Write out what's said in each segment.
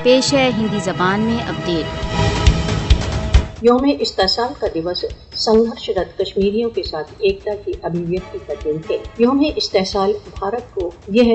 پیش ہے ہندی زبان میں اپڈیٹ۔ یوم استحصال کا دِوس سنگھرشرت کشمیریوں کے ساتھ ایکتا کی ابھیویکتی کا دن ہے۔ یوم استحصال بھارت کو یہ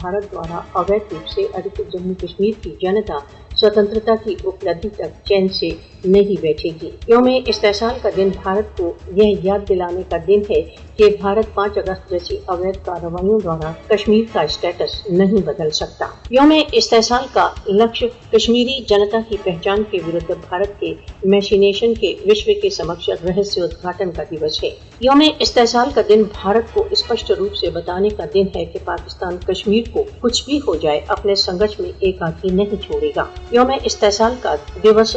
بھارت دوارا اویدھ روپ سے ادھکت جموں کشمیر کی جنتا سوتنترتا کی اپلبدھی تک چین سے نہیں بیٹھے گی۔ یوم استحصال کا دن بھارت کو یہ یاد دلانے کا دن ہے کہ بھارت 5 اگست جیسی اویدھ کارروائیوں دوارا کشمیر کا اسٹیٹس نہیں بدل سکتا۔ یوم استحصال کا لکش کشمیری جنتا کی پہچان کے ورد بھارت کے میشینیشن کے وشو کے سمکش رہسیہ ادگھاٹن کا دِوس ہے۔ یوم استحصال کا دن بھارت کو اسپشٹ روپ سے بتانے کا دن ہے کہ پاکستان کشمیر کو کچھ بھی ہو جائے اپنے سنگھرش میں ایکاکی نہیں چھوڑے گا۔ یوم استحصال کا دِوس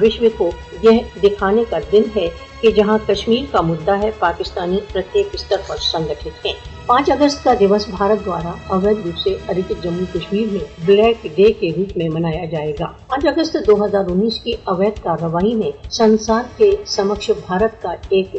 وشو کو یہ دکھانے کا دن ہے کہ جہاں کشمیر کا مدعا ہے پاکستانی پرتیک استر پر سنگٹھت ہیں۔ 5 اگست کا دِوس بھارت دوارا اویدھ روپ سے ادھکت جموں کشمیر میں بلیک ڈے کے روپ میں منایا جائے گا۔ 5 اگست 2019 کی اویدھ کارروائی نے سنسار کے سمکش بھارت کا ایک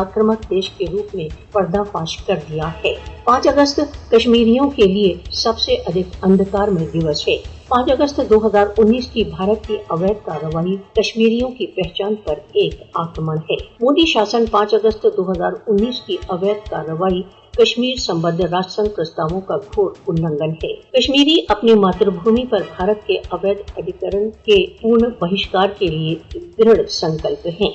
آکرمک دیش کے روپ میں پردہ فاش کر دیا ہے۔ 5 اگست کشمیریوں کے لیے سب سے ادھک اندھکار میں دِوس ہے۔ 5 اگست 2019 کی بھارت کی اویدھ کارروائی کشمیریوں کی پہچان پر ایک آکرمن ہے۔ مودی شاسن 5 اگست 2019 کی اویدھ کارروائی کشمیر سمبدھ راشٹر سنگھ پرستاووں کا گھور النگھن ہے۔ کشمیری اپنی ماتر بھومی پر بھارت کے اویدھ ادھیکرن کے پورن بہشکار کے لیے دڑھ سنکلپ ہیں۔